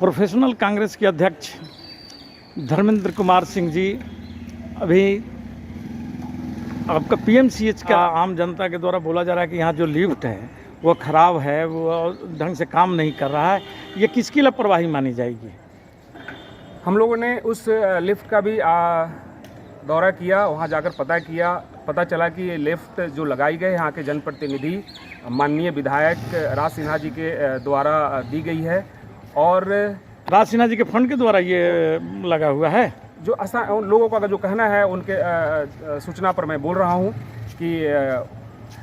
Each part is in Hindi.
प्रोफेशनल कांग्रेस के अध्यक्ष धर्मेंद्र कुमार सिंह जी अभी आपका पीएमसीएच का आम जनता के द्वारा बोला जा रहा है कि यहाँ जो लिफ्ट है वो ख़राब है, वो ढंग से काम नहीं कर रहा है, ये किसकी लापरवाही मानी जाएगी? हम लोगों ने उस लिफ्ट का भी दौरा किया, वहाँ जाकर पता चला कि ये लिफ्ट जो लगाई गई यहाँ के जनप्रतिनिधि माननीय विधायक राज सिन्हा जी के द्वारा दी गई है और राज सिन्हा जी के फंड के द्वारा ये लगा हुआ है। जो उन लोगों का जो कहना है उनके सूचना पर मैं बोल रहा हूँ कि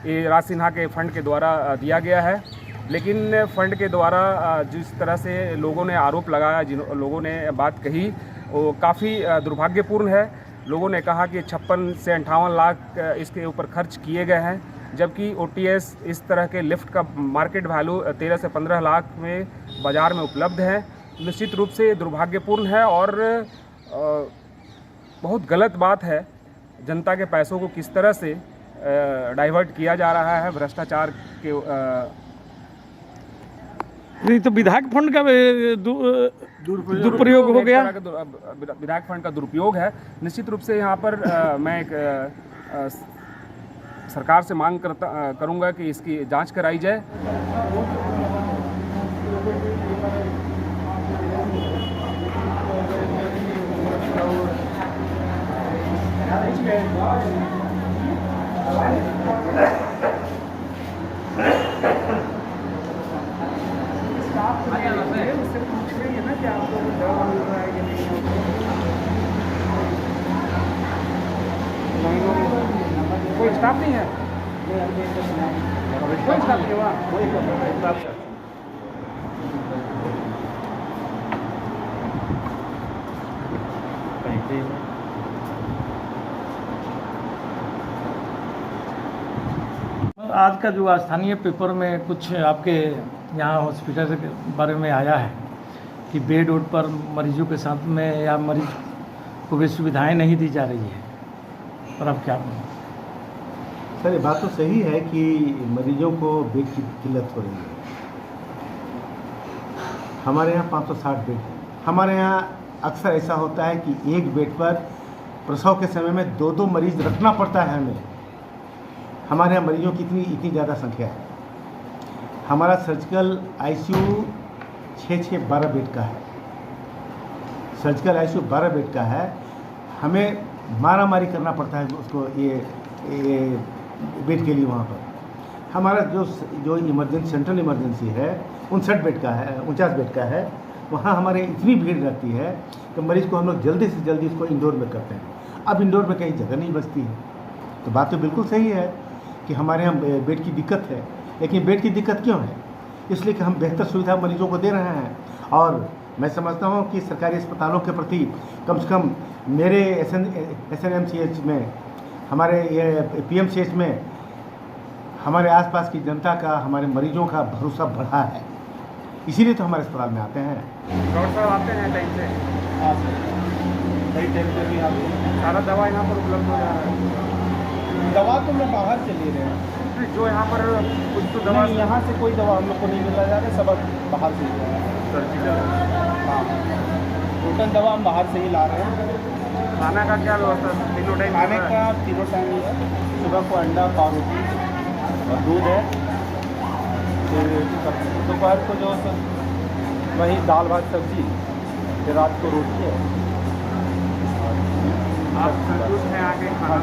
ये राज सिन्हा के फंड के द्वारा दिया गया है, लेकिन फंड के द्वारा जिस तरह से लोगों ने आरोप लगाया, जिन लोगों ने बात कही वो काफ़ी दुर्भाग्यपूर्ण है। लोगों ने कहा कि 56 से 58 लाख इसके ऊपर खर्च किए गए हैं, जबकि OTS इस तरह के लिफ्ट का मार्केट वैल्यू 13 से 15 लाख में बाज़ार में उपलब्ध है। निश्चित रूप से दुर्भाग्यपूर्ण है और बहुत गलत बात है। जनता के पैसों को किस तरह से डाइवर्ट किया जा रहा है भ्रष्टाचार के नहीं तो विधायक फंड का दुरुपयोग हो गया। विधायक फंड का दुरुपयोग है। निश्चित रूप से यहाँ पर मैं एक सरकार से मांग करूँगा कि इसकी जांच कराई जाए। कोई स्टाफ नहीं है, कोई स्टाफ नहीं है वहाँ। आज का जो स्थानीय पेपर में कुछ आपके यहाँ हॉस्पिटल के बारे में आया है कि बेड उड पर मरीजों के साथ में या मरीज को भी सुविधाएं नहीं दी जा रही है, पर अब क्या बोलें? सर ये बात तो सही है कि मरीजों को बेड की किल्लत हो रही है। हमारे यहाँ 560 बेड है। हमारे यहाँ अक्सर ऐसा होता है कि एक बेड पर प्रसव के समय में 2-2 मरीज रखना पड़ता है हमें। हमारे यहाँ मरीजों की इतनी ज़्यादा संख्या है। हमारा सर्जिकल ICU 6-12 बेड का है। सर्जिकल ICU 12 बेड का है। हमें मारामारी करना पड़ता है उसको ये बेड के लिए। वहाँ पर हमारा जो इमरजेंसी सेंट्रल इमरजेंसी है 59 बेड का है, 49 बेड का है। वहाँ हमारे इतनी भीड़ रहती है कि मरीज़ को हम लोग जल्दी से जल्दी उसको इंडोर में करते हैं। अब इंडोर में कहीं जगह नहीं बचती है। तो बात तो बिल्कुल सही है कि हमारे यहाँ बेड की दिक्कत है, लेकिन बेड की दिक्कत क्यों है? इसलिए कि हम बेहतर सुविधा मरीजों को दे रहे हैं। और मैं समझता हूँ कि सरकारी अस्पतालों के प्रति कम से कम मेरे SNMCH में, हमारे PMCH में हमारे आसपास की जनता का, हमारे मरीजों का भरोसा बढ़ा है। इसीलिए तो हमारे अस्पताल में आते हैं। डॉक्टर साहब आते हैं टाइम से? हाँ सर, सही टाइम पे भी आते हैं। सारा दवा यहाँ पर उपलब्ध हो रहा है? दवा तो हम लोग बाहर से ले रहे हैं। जो यहाँ पर कुछ तो दवा यहाँ से कोई दवा हम लोग को नहीं मिला जा रहा है, सब बाहर से ही है। हाँ, टोटल दवा हम बाहर से ही ला रहे हैं। खाना का क्या व्यवस्था? तीनों टाइम खाने का तीनों टाइम ही है। सुबह को अंडा, पाव रोटी और दूध है। फिर दोपहर को जो वही दाल भात सब्जी, फिर रात को रोटी है। आप संतुष्ट हैं आके खाना?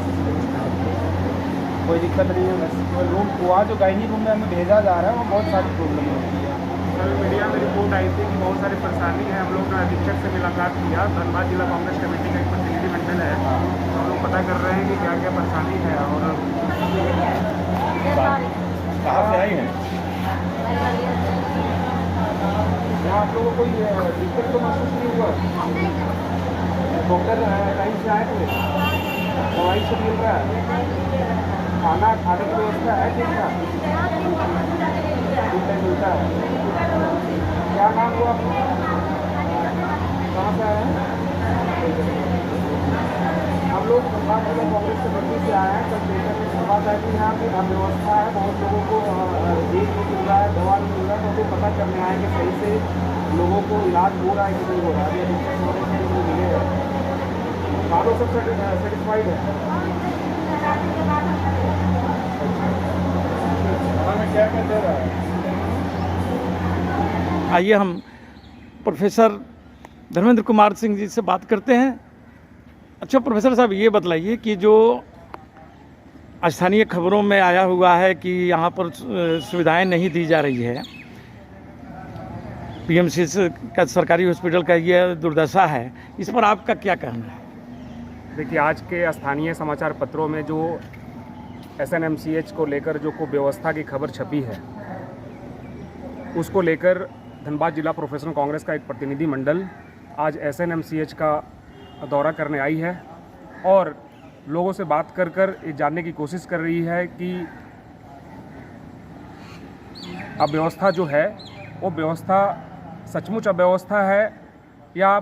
कोई दिक्कत नहीं है। बस रूम वहाँ जो गायनी रूम में हमें भेजा जा रहा है वो बहुत सारी प्रॉब्लम होती है। कल मीडिया में रिपोर्ट आई थी कि बहुत सारी परेशानी है। हम लोग ने अधीक्षक से मुलाकात किया। धनबाद जिला कांग्रेस कमेटी का एक प्रतिनिधिमंडल है, तो हम लोग पता कर रहे हैं कि क्या क्या परेशानी है। और कहाँ से आई हैं? यहाँ आप लोगों को कोई दिक्कत तो महसूस नहीं हुआ? डॉक्टर टाइम से आए थे, दवाई से मिल रहा है, खाने की व्यवस्था है ठीक ठाक मिलता है? क्या नाम हुआ? कहाँ से आए हैं? हम लोग धनबाद जिला कांग्रेस कमेटी से आए हैं। कल पेपर में सभा था कि यहाँ की अव्यवस्था है, बहुत लोगों को देख नहीं मिल रहा है, दवा नहीं मिल रहा है। तो पता करने आए कि सही से लोगों को इलाज हो रहा है कि नहीं हो रहा है, या डिस्कस होने के लिए मिले हैं, सालों सब सेटिस्फाइड है। हमें क्या क्या दे रहा है? आइए हम प्रोफेसर धर्मेंद्र कुमार सिंह जी से बात करते हैं। अच्छा प्रोफेसर साहब, ये बतलाइए कि जो स्थानीय खबरों में आया हुआ है कि यहाँ पर सुविधाएं नहीं दी जा रही है, पीएमसी का सरकारी हॉस्पिटल का ये दुर्दशा है, इस पर आपका क्या कहना है? देखिए, आज के स्थानीय समाचार पत्रों में जो एसएनएमसीएच को लेकर जो कुव्यवस्था की खबर छपी है, उसको लेकर धनबाद जिला प्रोफेशनल कांग्रेस का एक प्रतिनिधि मंडल आज एसएनएमसीएच का दौरा करने आई है और लोगों से बात कर ये जानने की कोशिश कर रही है कि अव्यवस्था जो है वो व्यवस्था सचमुच अव्यवस्था है या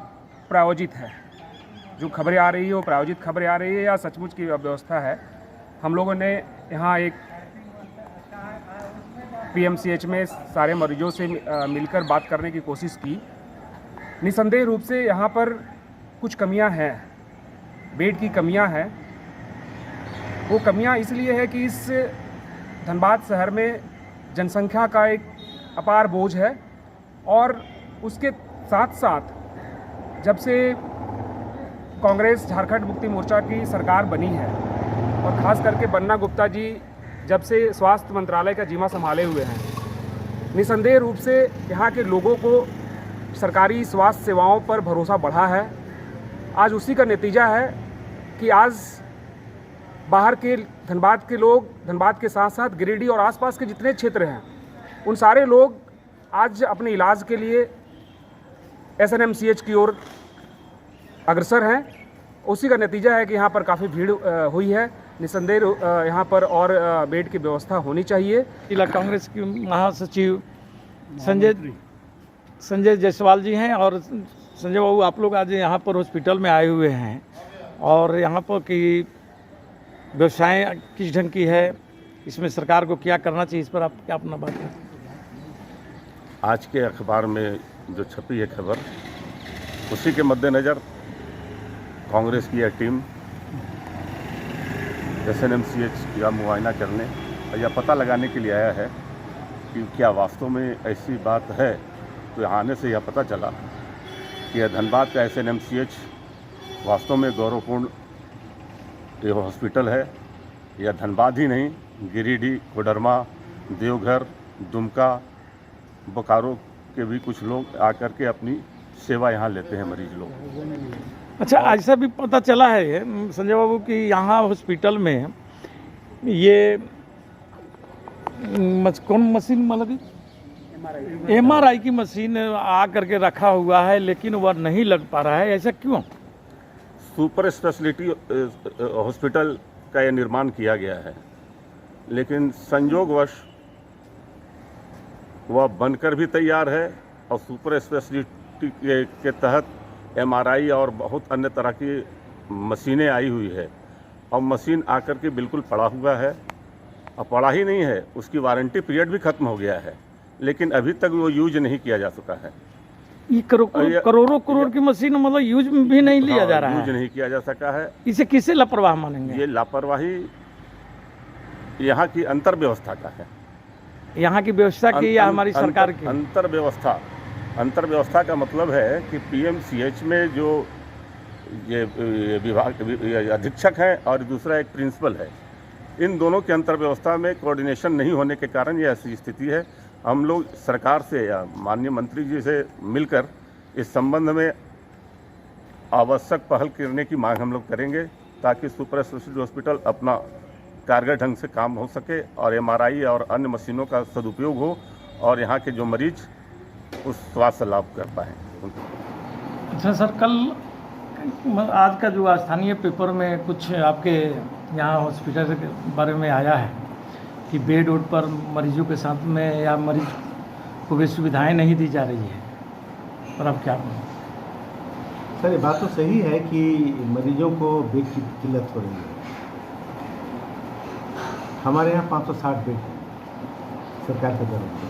प्रायोजित है। जो खबरें आ रही है वो प्रायोजित खबरें आ रही है या सचमुच की अव्यवस्था है। हम लोगों ने यहाँ एक पीएमसीएच में सारे मरीजों से मिलकर बात करने की कोशिश की। निसंदेह रूप से यहाँ पर कुछ कमियाँ हैं, बेड की कमियाँ हैं। वो कमियाँ इसलिए है कि इस धनबाद शहर में जनसंख्या का एक अपार बोझ है और उसके साथ साथ जब से कांग्रेस झारखंड मुक्ति मोर्चा की सरकार बनी है और ख़ास करके बन्ना गुप्ता जी जब से स्वास्थ्य मंत्रालय का जिम्मा संभाले हुए हैं, निसंदेह रूप से यहाँ के लोगों को सरकारी स्वास्थ्य सेवाओं पर भरोसा बढ़ा है। आज उसी का नतीजा है कि आज बाहर के धनबाद के लोग, धनबाद के साथ साथ गिरिडीह और आसपास के जितने क्षेत्र हैं, उन सारे लोग आज अपने इलाज के लिए एसएनएमसीएच की ओर अग्रसर हैं। उसी का नतीजा है कि यहाँ पर काफ़ी भीड़ हुई है। निसंदेह यहाँ पर और बेड की व्यवस्था होनी चाहिए। जिला कांग्रेस की महासचिव संजय जायसवाल जी हैं। और संजय बाबू, आप लोग आज यहाँ पर हॉस्पिटल में आए हुए हैं और यहाँ पर की व्यवसाय किस ढंग की है, इसमें सरकार को क्या करना चाहिए, इस पर आप क्या अपना बात है? आज के अखबार में जो छपी है खबर, उसी के मद्देनज़र कांग्रेस की यह टीम एसएनएमसीएच का मुआयना करने और यह पता लगाने के लिए आया है कि क्या वास्तव में ऐसी बात है। तो यहाँ आने से यह पता चला कि यह धनबाद का एसएनएमसीएच वास्तव में गौरवपूर्ण ये हॉस्पिटल है। यह धनबाद ही नहीं, गिरिडीह, कोडरमा, देवघर, दुमका, बोकारो के भी कुछ लोग आकर के अपनी सेवा यहाँ लेते हैं मरीज लोग। अच्छा, ऐसा भी पता चला है संजय बाबू कि यहाँ हॉस्पिटल में ये कौन मशीन, मतलब एमआरआई की मशीन आ करके रखा हुआ है, लेकिन वह नहीं लग पा रहा है, ऐसा क्यों? सुपर स्पेशलिटी हॉस्पिटल का यह निर्माण किया गया है, लेकिन संयोगवश वह बनकर भी तैयार है और सुपर स्पेशलिटी के तहत एमआरआई और बहुत अन्य तरह की मशीनें आई हुई है और मशीन आकर के बिल्कुल पड़ा हुआ है। और पड़ा ही नहीं है, उसकी वारंटी पीरियड भी खत्म हो गया है, लेकिन अभी तक वो यूज नहीं किया जा चुका है। ये करोड़ों करोड़ की मशीन मतलब यूज भी नहीं लिया जा रहा है, यूज नहीं किया जा सका है। इसे किसे लापरवाह मानेंगे? ये लापरवाही यहाँ की अंतर व्यवस्था का है। यहाँ की व्यवस्था की या हमारी सरकार की? अंतर व्यवस्था का मतलब है कि पीएमसीएच में जो ये विभाग अधीक्षक हैं और दूसरा एक प्रिंसिपल है, इन दोनों की अंतर व्यवस्था में कोऑर्डिनेशन नहीं होने के कारण ये ऐसी स्थिति है। हम लोग सरकार से या माननीय मंत्री जी से मिलकर इस संबंध में आवश्यक पहल करने की मांग हम लोग करेंगे, ताकि सुपर स्पेशलिटी हॉस्पिटल अपना कारगर ढंग से काम हो सके और एमआरआई और अन्य मशीनों का सदुपयोग हो और यहाँ के जो मरीज उस स्वास्थ्य लाभ कर पाएँ। अच्छा सर, कल आज का जो स्थानीय पेपर में कुछ आपके यहाँ हॉस्पिटल के बारे में आया है कि बेड उड पर मरीजों के साथ में या मरीज को भी सुविधाएं नहीं दी जा रही है, और आप क्या कहें? सर, ये बात तो सही है कि मरीजों को बेड की किल्लत हो रही है। हमारे यहाँ 560 बेड सरकार की तरफ से,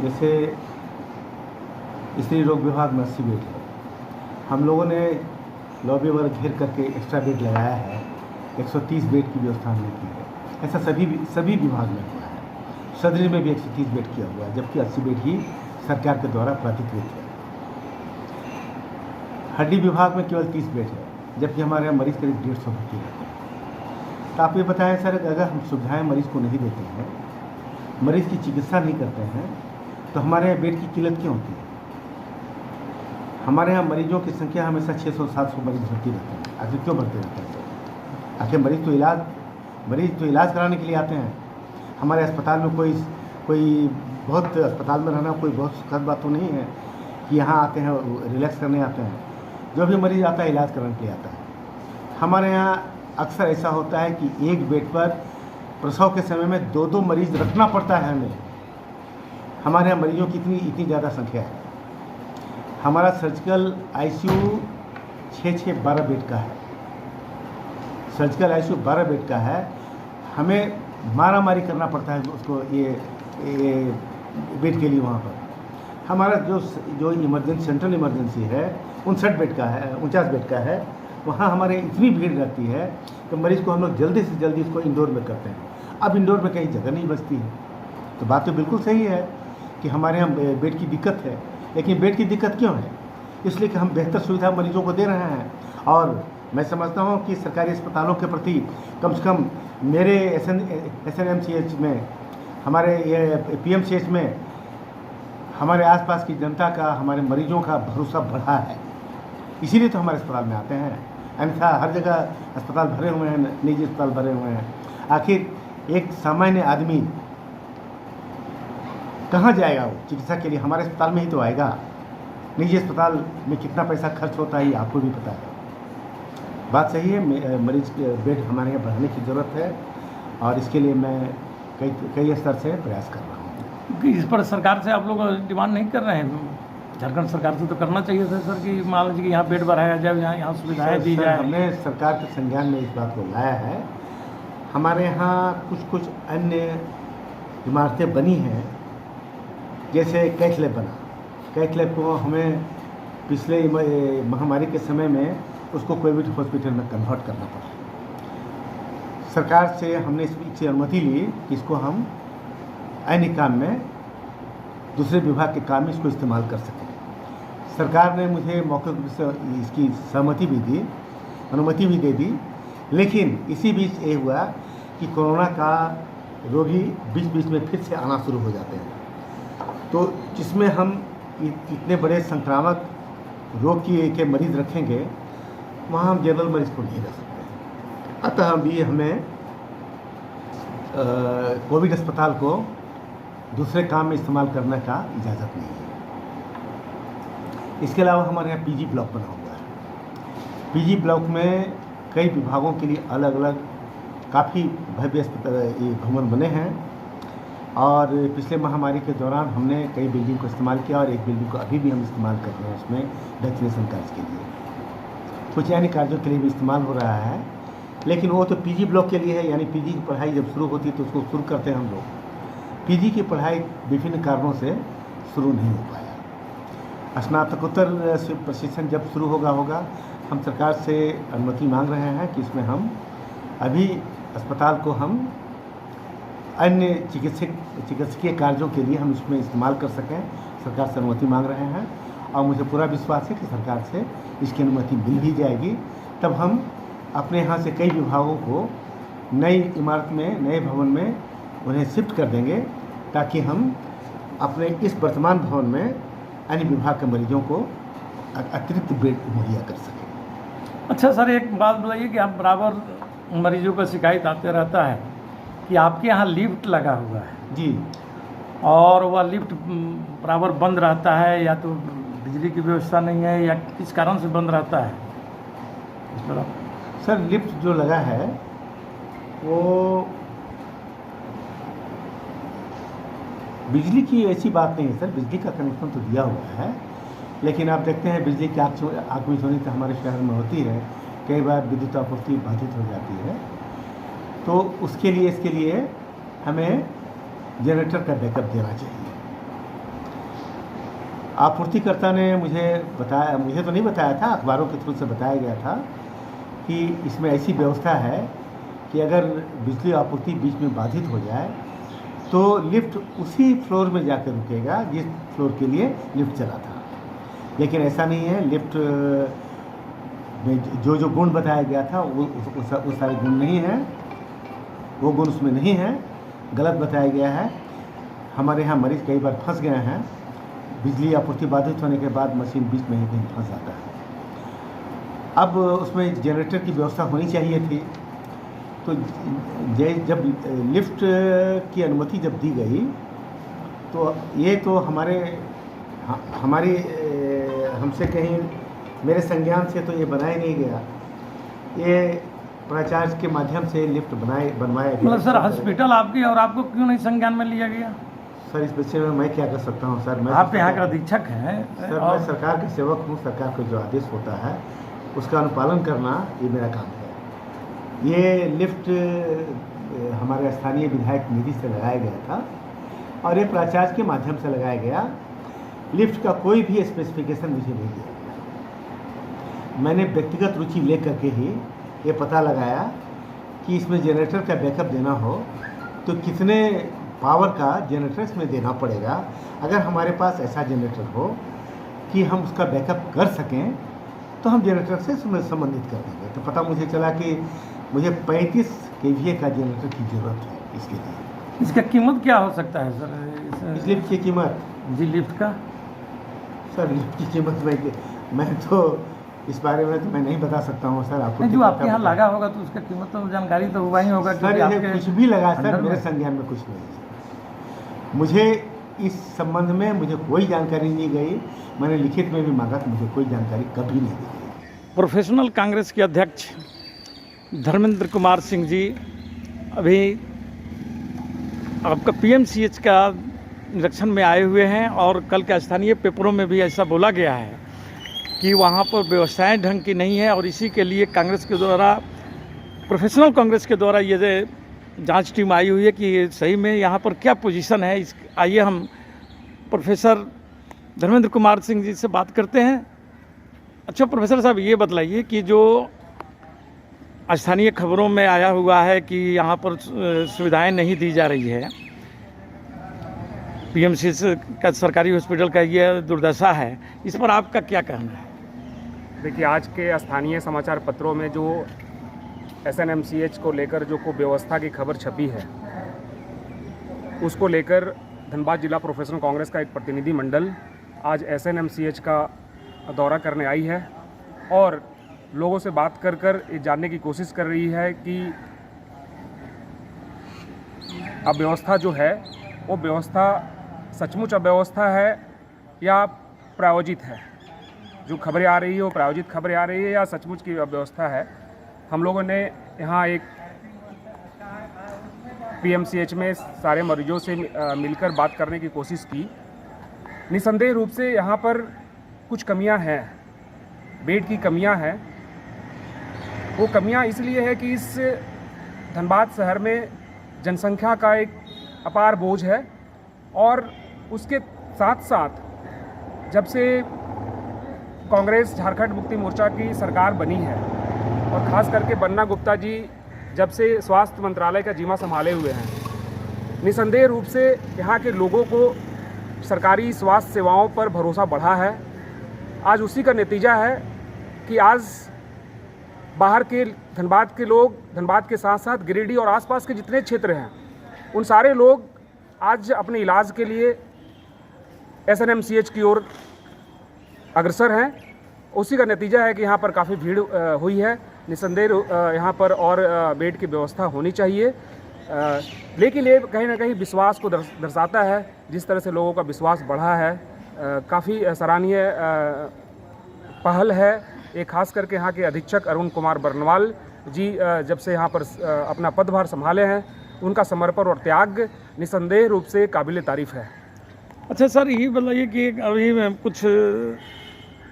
जैसे स्त्री रोग विभाग में 80 बेड है। हम लोगों ने लॉबी वर्ग घेर करके एक्स्ट्रा बेड लगाया है, 130 बेड की व्यवस्था हमने की है। ऐसा सभी विभाग में हुआ है। सदरी में भी 130 बेड किया हुआ है, जबकि 80 बेड ही सरकार के द्वारा प्राधिकृत है। हड्डी विभाग में केवल 30 बेड है, जबकि हमारे यहाँ मरीज़ करीब 150 भर्ती रहते हैं। तो आप ये बताएं सर, अगर हम सुविधाएं मरीज़ को नहीं देते हैं, मरीज़ की चिकित्सा नहीं करते हैं, तो हमारे यहाँ बेड की किल्लत क्यों होती है? हमारे यहाँ मरीजों की संख्या हमेशा 600-700 मरीज भर्ती रहते हैं। आखिर क्यों भर्ती रहते हैं? आखिर मरीज तो इलाज कराने के लिए आते हैं। हमारे अस्पताल में कोई बहुत अस्पताल में रहना कोई बहुत सुखद बात तो नहीं है कि यहाँ आते हैं रिलैक्स करने आते हैं। जो भी मरीज़ आता है इलाज कराने के लिए आता है। हमारे यहाँ अक्सर ऐसा होता है कि एक बेड पर प्रसव के समय में 2-2 मरीज रखना पड़ता है हमें। हमारे यहाँ मरीजों की इतनी ज़्यादा संख्या है। हमारा सर्जिकल आईसीयू 6-12 बेड का है। सर्जिकल आईसीयू 12 बेड का है। हमें मारामारी करना पड़ता है उसको ये बेड के लिए। वहाँ पर हमारा जो इमरजेंसी सेंट्रल इमरजेंसी है 59 बेड का है, 49 बेड का है। वहाँ हमारे इतनी भीड़ रहती है कि मरीज़ को हम लोग जल्दी से जल्दी उसको इंडोर में करते हैं। अब इंडोर में कहीं जगह नहीं बचती है। तो बात तो बिल्कुल सही है कि हमारे यहाँ बेड की दिक्कत है, लेकिन बेड की दिक्कत क्यों है? इसलिए कि हम बेहतर सुविधा मरीजों को दे रहे हैं। और मैं समझता हूँ कि सरकारी अस्पतालों के प्रति कम से कम मेरे SNMCH में, हमारे ये PMCH में हमारे आसपास की जनता का, हमारे मरीजों का भरोसा बढ़ा है। इसीलिए तो हमारे अस्पताल में आते हैं। अन्यथा हर जगह अस्पताल भरे हुए हैं, निजी अस्पताल भरे हुए हैं। आखिर एक सामान्य आदमी कहाँ जाएगा? वो चिकित्सा के लिए हमारे अस्पताल में ही तो आएगा। निजी अस्पताल में कितना पैसा खर्च होता है आपको भी पता है। बात सही है, मरीज बेड हमारे यहाँ बढ़ाने की ज़रूरत है और इसके लिए मैं कई स्तर से प्रयास कर रहा हूँ। इस पर सरकार से आप लोग डिमांड नहीं कर रहे हैं? झारखंड सरकार से तो करना चाहिए था सर कि मान लीजिए कि यहाँ बेड बढ़ाया जाए, यहाँ सुविधाएँ दी जाए। हमने सरकार के संज्ञान में इस बात को लाया है। हमारे यहाँ कुछ अन्य इमारतें बनी हैं, जैसे कैथ लैब बना। कैथ लैब को हमें पिछले महामारी के समय में उसको कोविड हॉस्पिटल में कन्वर्ट करना पड़ा। सरकार से हमने इसकी अनुमति ली कि इसको हम अन्य काम में, दूसरे विभाग के काम में इसको इस्तेमाल कर सकें। सरकार ने मुझे मौखिक से इसकी सहमति भी दी, अनुमति भी दे दी। लेकिन इसी बीच ये हुआ कि कोरोना का रोगी बीच में फिर से आना शुरू हो जाते हैं। तो जिसमें हम इतने बड़े संक्रामक रोग के मरीज़ रखेंगे, वहाँ हम जनरल मरीज़ को नहीं रख सकते। अतः अभी हमें कोविड अस्पताल को दूसरे काम में इस्तेमाल करने का इजाज़त नहीं है। इसके अलावा हमारे यहाँ PG ब्लॉक बना हुआ है। PG ब्लॉक में कई विभागों के लिए अलग अलग काफ़ी भव्य ये भवन बने हैं। और पिछले महामारी के दौरान हमने कई बिल्डिंग को इस्तेमाल किया और एक बिल्डिंग को अभी भी हम इस्तेमाल कर रहे हैं उसमें वैक्सीनेशन कार्य के लिए। कुछ यानी कार्यों के लिए भी इस्तेमाल हो रहा है, लेकिन वो तो PG ब्लॉक के लिए है। यानी PG की पढ़ाई जब शुरू होती है तो उसको शुरू करते हैं हम लोग। PG की पढ़ाई विभिन्न कारणों से शुरू नहीं हो पाया। स्नातकोत्तर प्रशिक्षण जब शुरू होगा हम सरकार से अनुमति मांग रहे हैं कि इसमें हम अभी अस्पताल को हम अन्य चिकित्सकीय कार्यों के लिए हम इसमें इस्तेमाल कर सकें। सरकार से अनुमति मांग रहे हैं और मुझे पूरा विश्वास है कि सरकार से इसकी अनुमति मिल भी जाएगी। तब हम अपने यहाँ से कई विभागों को नई इमारत में, नए भवन में उन्हें शिफ्ट कर देंगे, ताकि हम अपने इस वर्तमान भवन में अन्य विभाग के मरीजों को अतिरिक्त बेड मुहैया कर सकें। अच्छा सर, एक बात बताइए कि आप बराबर मरीजों का शिकायत आते रहता है कि आपके यहाँ लिफ्ट लगा हुआ है जी, और वह लिफ्ट बराबर बंद रहता है, या तो बिजली की व्यवस्था नहीं है या किस कारण से बंद रहता है? इस पर आप सर, लिफ्ट जो लगा है वो बिजली की ऐसी बात नहीं है सर। बिजली का कनेक्शन तो दिया हुआ है, लेकिन आप देखते हैं बिजली की आगजनी तो हमारे शहर में होती है। कई बार विद्युत आपूर्ति बाधित हो जाती है, तो इसके लिए हमें जनरेटर का बैकअप देना चाहिए। आपूर्तिकर्ता ने मुझे बताया, मुझे तो नहीं बताया था, अखबारों के थ्रू से बताया गया था कि इसमें ऐसी व्यवस्था है कि अगर बिजली आपूर्ति बीच में बाधित हो जाए तो लिफ्ट उसी फ्लोर में जाकर रुकेगा जिस फ्लोर के लिए लिफ्ट चला था। लेकिन ऐसा नहीं है, लिफ्ट में जो गुण बताया गया था वो सारे गुण नहीं हैं, वो गुण उसमें नहीं है, गलत बताया गया है। हमारे यहाँ मरीज़ कई बार फंस गए हैं, बिजली आपूर्ति बाधित होने के बाद मशीन बीच में ही कहीं फंस जाता है। अब उसमें जनरेटर की व्यवस्था होनी चाहिए थी, तो जब लिफ्ट की अनुमति जब दी गई तो ये तो हमारी हमसे कहीं मेरे संज्ञान से तो ये बनाया नहीं गया, ये प्राचार्य के माध्यम से लिफ्ट बनवाया गया। मतलब सर हॉस्पिटल आपकी और आपको क्यों नहीं संज्ञान में लिया गया? सर इस विषय में मैं क्या कर सकता हूँ सर, मैं आप यहाँ का अधीक्षक हैं सर, मैं सरकार का सेवक हूँ। सरकार का जो आदेश होता है उसका अनुपालन करना ये मेरा काम है। ये लिफ्ट हमारे स्थानीय विधायक निधि से लगाया गया था और ये प्राचार्य के माध्यम से लगाया गया। लिफ्ट का कोई भी स्पेसिफिकेशन मुझे नहीं दिया गया। मैंने व्यक्तिगत रुचि लेकर के ही ये पता लगाया कि इसमें जनरेटर का बैकअप देना हो तो कितने पावर का जनरेटर इसमें देना पड़ेगा। अगर हमारे पास ऐसा जनरेटर हो कि हम उसका बैकअप कर सकें तो हम जनरेटर से संबंधित कर देंगे। तो पता मुझे चला कि मुझे 35 kVA का जनरेटर की ज़रूरत है इसके लिए। इसका कीमत क्या हो सकता है सर? इस लिफ्ट की कीमत जी लिफ्ट का सर, लिफ्ट की कीमत मैं तो इस बारे में तो मैं नहीं बता सकता हूँ सर। आपको जो आपके यहाँ लगा होगा तो उसका कीमत तो जानकारी तो हुआ ही होगा। सर ये कुछ भी लगा सर, मेरे संज्ञान में कुछ नहीं है। मुझे इस संबंध में मुझे कोई जानकारी नहीं गई। मैंने लिखित में भी मांगा तो मुझे कोई जानकारी कभी नहीं दी गई। प्रोफेशनल कांग्रेस के अध्यक्ष धर्मेंद्र कुमार सिंह जी अभी आपका पीएमसीएच का निरीक्षण में आए हुए हैं और कल के स्थानीय पेपरों में भी ऐसा बोला गया है कि वहाँ पर व्यवस्थाएं ढंग की नहीं है और इसी के लिए कांग्रेस के द्वारा, प्रोफेशनल कांग्रेस के द्वारा ये जांच टीम आई हुई है कि सही में यहाँ पर क्या पोजीशन है। आइए हम प्रोफेसर धर्मेंद्र कुमार सिंह जी से बात करते हैं। अच्छा प्रोफेसर साहब, ये बतलाइए कि जो स्थानीय खबरों में आया हुआ है कि यहाँ पर सुविधाएं नहीं दी जा रही है, पीएमसीएच का सरकारी हॉस्पिटल का ये दुर्दशा है, इस पर आपका क्या कहना है? देखिए, आज के स्थानीय समाचार पत्रों में जो एसएनएमसीएच को लेकर जो व्यवस्था की खबर छपी है, उसको लेकर धनबाद जिला प्रोफेशनल कांग्रेस का एक प्रतिनिधि मंडल आज एसएनएमसीएच का दौरा करने आई है और लोगों से बात कर ये जानने की कोशिश कर रही है कि अव्यवस्था जो है वो व्यवस्था सचमुच अव्यवस्था है या प्रायोजित है। जो खबरें आ रही है वो प्रायोजित खबरें आ रही है या सचमुच की अव्यवस्था है। हम लोगों ने यहाँ एक पीएमसीएच में सारे मरीजों से मिलकर बात करने की कोशिश की। निसंदेह रूप से यहाँ पर कुछ कमियाँ हैं, बेड की कमियाँ हैं। वो कमियाँ इसलिए है कि इस धनबाद शहर में जनसंख्या का एक अपार बोझ है और उसके साथ साथ जब से कांग्रेस झारखंड मुक्ति मोर्चा की सरकार बनी है और ख़ास करके बन्ना गुप्ता जी जब से स्वास्थ्य मंत्रालय का जिम्मा संभाले हुए हैं, निसंदेह रूप से यहाँ के लोगों को सरकारी स्वास्थ्य सेवाओं पर भरोसा बढ़ा है। आज उसी का नतीजा है कि आज बाहर के धनबाद के लोग, धनबाद के साथ साथ गिरिडीह और आसपास के जितने क्षेत्र हैं, उन सारे लोग आज अपने इलाज के लिए एसएनएमसीएच की ओर अग्रसर हैं। उसी का नतीजा है कि यहाँ पर काफ़ी भीड़ हुई है। निसंदेह यहाँ पर और बेड की व्यवस्था होनी चाहिए, लेकिन ये कहीं ना कहीं विश्वास को दर्शाता है। जिस तरह से लोगों का विश्वास बढ़ा है, काफ़ी सराहनीय पहल है। एक खास करके यहाँ के अधीक्षक अरुण कुमार बरनवाल जी जब से यहाँ पर अपना पदभार संभाले हैं, उनका समर्पण और त्याग निसंदेह रूप से काबिल तारीफ़ है। अच्छा सर, ये बताइए कि अभी कुछ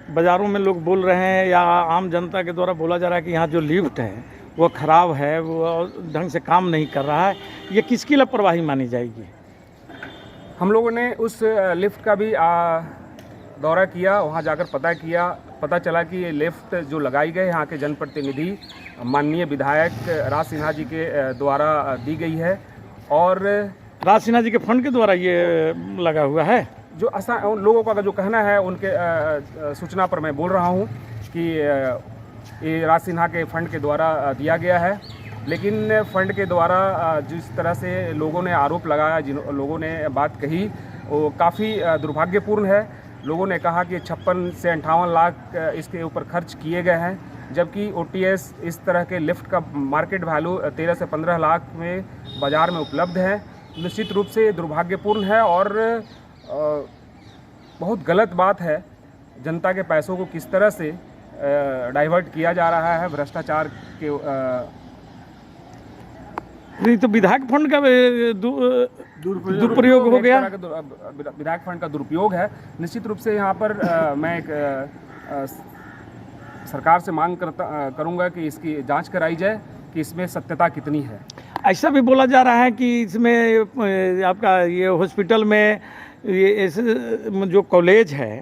बाज़ारों में लोग बोल रहे हैं या आम जनता के द्वारा बोला जा रहा है कि यहाँ जो लिफ्ट है वो ख़राब है, वो ढंग से काम नहीं कर रहा है, ये किसकी लापरवाही मानी जाएगी? हम लोगों ने उस लिफ्ट का भी दौरा किया, वहाँ जाकर पता चला कि ये लिफ्ट जो लगाई गई यहाँ के जनप्रतिनिधि माननीय विधायक राज सिन्हा जी के द्वारा दी गई है। और राज सिन्हा जी के फंड के द्वारा ये लगा हुआ है। जो उन लोगों का जो कहना है, उनके सूचना पर मैं बोल रहा हूँ कि ये राज सिन्हा के फंड के द्वारा दिया गया है। लेकिन फंड के द्वारा जिस तरह से लोगों ने आरोप लगाया, जिन लोगों ने बात कही, वो काफ़ी दुर्भाग्यपूर्ण है। लोगों ने कहा कि 56 से 58 लाख इसके ऊपर खर्च किए गए हैं, जबकि OTS इस तरह के लिफ्ट का मार्केट वैल्यू 13 से 15 लाख में बाज़ार में उपलब्ध है। निश्चित रूप से दुर्भाग्यपूर्ण है और बहुत गलत बात है। जनता के पैसों को किस तरह से डाइवर्ट किया जा रहा है भ्रष्टाचार के। नहीं तो विधायक फंड का दुरुपयोग हो गया। विधायक फंड का दुरुपयोग है। निश्चित रूप से यहाँ पर मैं एक सरकार से मांग करूँगा कि इसकी जांच कराई जाए कि इसमें सत्यता कितनी है। ऐसा भी बोला जा रहा है कि इसमें आपका ये हॉस्पिटल में ये जो कॉलेज है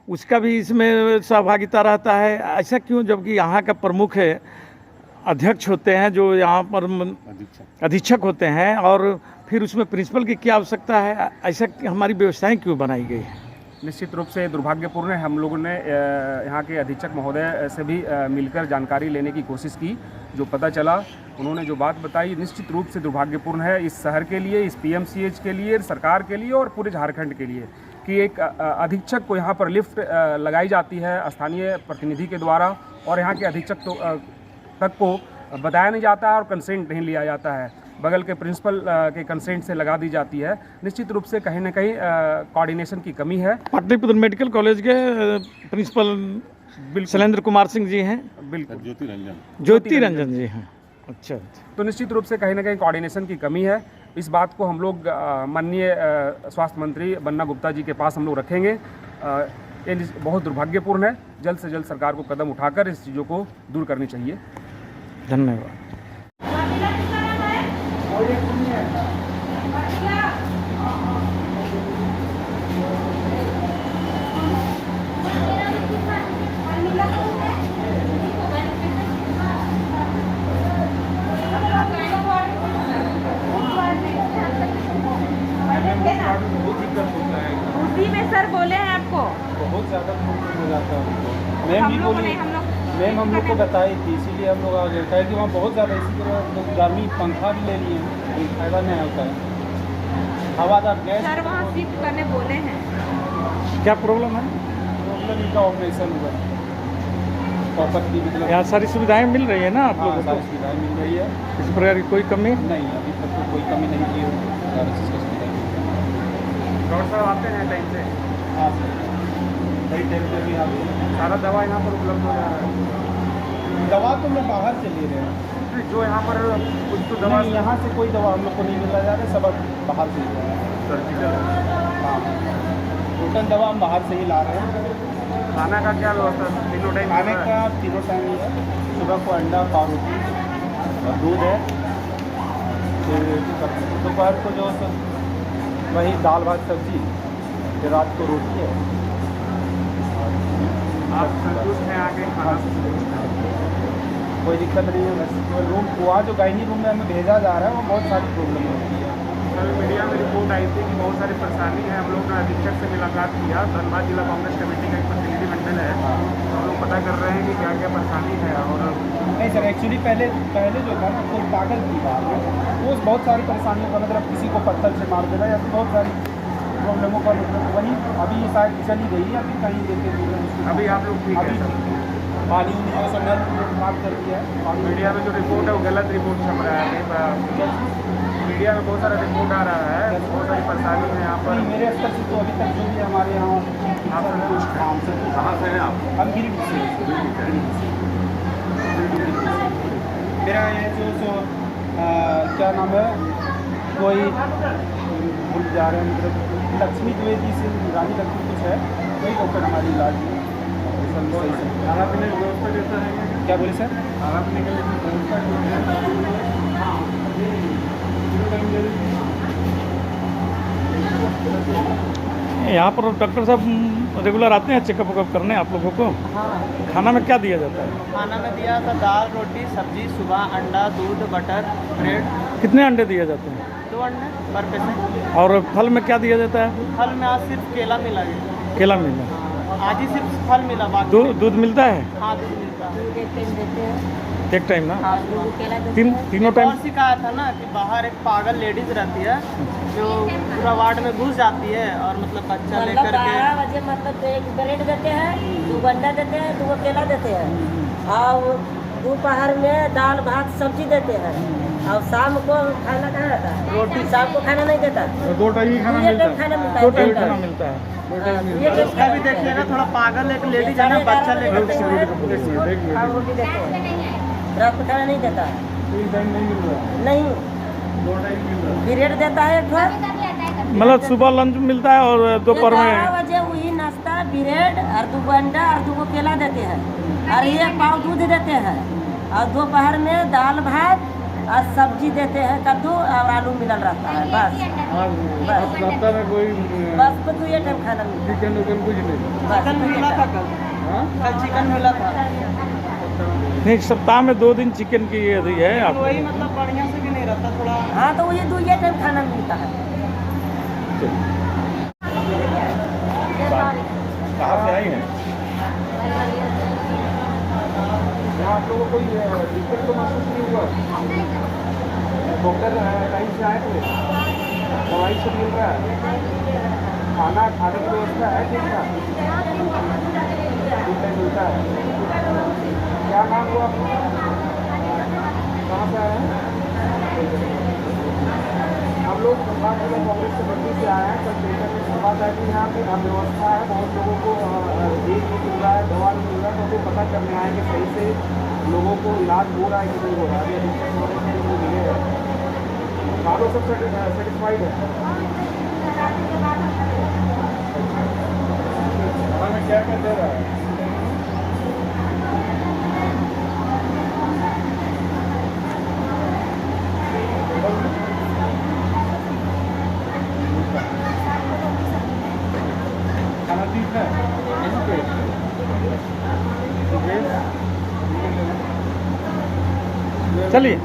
उसका भी इसमें सहभागिता रहता है। ऐसा क्यों, जबकि यहाँ का प्रमुख अध्यक्ष होते हैं जो यहाँ पर अधीक्षक होते हैं, और फिर उसमें प्रिंसिपल की क्या आवश्यकता है? ऐसा हमारी व्यवस्थाएं क्यों बनाई गई है? निश्चित रूप से दुर्भाग्यपूर्ण है। हम लोगों ने यहाँ के अधीक्षक महोदय से भी मिलकर जानकारी लेने की कोशिश की। जो पता चला, उन्होंने जो बात बताई, निश्चित रूप से दुर्भाग्यपूर्ण है इस शहर के लिए, इस PMCH के लिए, सरकार के लिए और पूरे झारखंड के लिए, कि एक अधीक्षक को यहाँ पर लिफ्ट लगाई जाती है स्थानीय प्रतिनिधि के द्वारा, और यहाँ के अधीक्षक तक को बताया नहीं जाता है और कंसेंट नहीं लिया जाता है, बगल के प्रिंसिपल के कंसेंट से लगा दी जाती है। निश्चित रूप से कहीं ना कहीं कोऑर्डिनेशन की कमी है। पाटलिपुत्र मेडिकल कॉलेज के प्रिंसिपल शैलेंद्र कुमार सिंह जी हैं। बिल्कुल, ज्योति रंजन जी हैं। अच्छा, तो निश्चित रूप से कहीं ना कहीं कोऑर्डिनेशन की कमी है। इस बात को हम लोग माननीय स्वास्थ्य मंत्री बन्ना गुप्ता जी के पास हम लोग रखेंगे। ये बहुत दुर्भाग्यपूर्ण है। जल्द से जल्द सरकार को कदम उठाकर इस चीज़ों को दूर करनी चाहिए। धन्यवाद। उसी में सर बोले हैं आपको बहुत ज़्यादा प्रॉब्लम हो जाता है उनको। मैम भी बोली, मैम हम लोग को बताई थी, इसीलिए हम लोग आ गए। कहे कि वहाँ बहुत ज़्यादा, इसी तरह गर्मी पंखा भी ले लिए, कोई फायदा नहीं होता है। हवादार गैस सर वहाँ शिफ्ट करने बोले हैं। क्या प्रॉब्लम है? प्रॉब्लम इनका ऑपरेशन हुआ, प्रॉपर्टी मतलब यहाँ सारी सुविधाएं मिल रही है ना आप लोगों को? सारी सुविधाएँ मिल रही है। इस प्रकार की कोई कमी नहीं, अभी तक तो कोई कमी नहीं की है। डॉक्टर साहब आते हैं टाइम से? हाँ सर, सही टाइम पे भी आते हैं। सारा दवा यहाँ पर उपलब्ध हो जा रहा है? दवा तो हम लोग बाहर से ले रहे हैं। जो यहाँ पर कुछ तो दवा नहीं, यहाँ से कोई दवा हम लोग को नहीं मिला जा रहा है, सब बाहर से ले रहे हैं। सर्जिकल। हाँ, टोटल दवा हम बाहर से ही ला रहे हैं। खाना का क्या व्यवस्था? तीनों टाइम खाने का तीनों टाइम ही है। सुबह को अंडा, पाव रोटी और दूध है। फिर दोपहर को जो वही दाल भात सब्जी, फिर रात को रोटी है। आप संतुष्ट हैं आगे खाना? कोई दिक्कत नहीं है। बस केवल रूम, वहाँ जो गायनी रूम में हमें भेजा जा रहा है, वो बहुत सारी प्रॉब्लम होती है। कल मीडिया में रिपोर्ट आई थी कि बहुत सारी परेशानी है। हम लोग ने अधीक्षक से मुलाकात किया। धनबाद जिला कांग्रेस कमेटी का एक प्रतिनिधिमंडल है, तो हम लोग पता कर रहे हैं कि क्या क्या परेशानी है। और नहीं सर, एक्चुअली पहले जो था ना, कोई पागल की बात है, वो बहुत सारी परेशानियों का मतलब किसी को पत्थर से मार देना या बहुत सारी प्रॉब्लमों का मतलब वही अभी शायद चली गई है। अभी कहीं देखे अभी आप लोग ठीक है सर? पानी जो सब नल खराब कर दिया है। मीडिया में जो रिपोर्ट है वो गलत रिपोर्ट छप रहा है। मीडिया में बहुत सारा रिपोर्ट आ रहा है, बहुत सारी परेशानी है यहाँ पर। नहीं, मेरे स्तर से तो अभी तक जो भी हमारे यहाँ आप संतुष्ट हैं? कहाँ से हैं आप? हम गिरिडीह से। मेरा ये जो क्या नाम है, कोई भूल जा रहे हैं, मतलब लक्ष्मी द्विवेदी से, रानी लक्ष्मी कुछ है, वही डॉक्टर हमारी इलाज में। खाना पीने की व्यवस्था कैसा है? क्या बोले सर? खाना पीने के लिए यहाँ पर डॉक्टर साहब रेगुलर आते हैं चेकअप वेकअप करने आप लोगों को? हाँ, खाना में क्या दिया जाता है? खाना में दिया था दाल रोटी सब्जी, सुबह अंडा दूध बटर ब्रेड। कितने अंडे दिए जाते हैं? 2 अंडे पर पेशेंट। और फल में क्या दिया जाता है? फल में आज सिर्फ केला मिला है। केला मिला। आज ही सिर्फ फल मिला, बाकी दूध मिलता है? हाँ दूध मिलता है। एक टाइम ना? हाँ, तीनों टाइम? और सिखाया था ना कि बाहर एक पागल लेडीज रहती है जो पूरा वार्ड में घुस जाती है और मतलब बच्चा लेकर के 12 बजे मतलब एक ब्रेड देते हैं, 2 अंडा देते हैं, 2 केला देते हैं और दोपहर में दाल भात सब्जी देते हैं और शाम को खाना कहाँ रहता है? रोटी। शाम को खाना नहीं देता, 2 टाइम खाना मिलता है? खाना मिलता 2 है। टाइम खाना मिलता है। उसका भी देखिए ना, थोड़ा पागल एक लेडीज है ना, बच्चा लेकर और रोटी देते हैं। रात को खाना नहीं देता नहीं, ब्रेड देता है एक बार। मतलब सुबह लंच मिलता है और दोपहर 12 में? बजे वही नाश्ता ब्रेड और 2 अंडा और 2 केला देते हैं और 1 पाव दूध देते हैं और दोपहर में दाल भात और सब्जी देते हैं, कद्दू और आलू मिलल रहता है बस। नाश्ता में कोई बस को 2 टाइम खाना मिलता है। चिकन उकन कुछ नहीं? चिकन मिला था कल चिकन मिला था। नहीं, सप्ताह में 2 दिन चिकन की ये है आप? वही मतलब बढ़िया से भी नहीं रहता थोड़ा। हाँ तो वही 2 टाइम खाना मिलता है। कहाँ से आई हैं? यहाँ आप लोगों को कोई दिक्कत तो महसूस नहीं हुआ? डॉक्टर टाइम से आए थे, दवाई से मिल रहा है, खाना खाने की व्यवस्था है ठीक ठाक मिलता है? क्या नाम हुआ आपका? कहाँ से आए हैं? हम लोग कांग्रेस से बत्ती से आए हैं। कल पेपर में संवाद है कि यहाँ पे अव्यवस्था है, बहुत लोगों को देख नहीं मिल रहा है, दवा नहीं मिल रहा है, तो वो पता करने आए कि सही से लोगों को इलाज हो रहा है कि नहीं हो रहा है। अभी अधिकतर लोग मिले हैं, सालों सब सेटिस्फाइड है। हमें क्या क्या दे रहा है? खाना ठीक है? चलिए।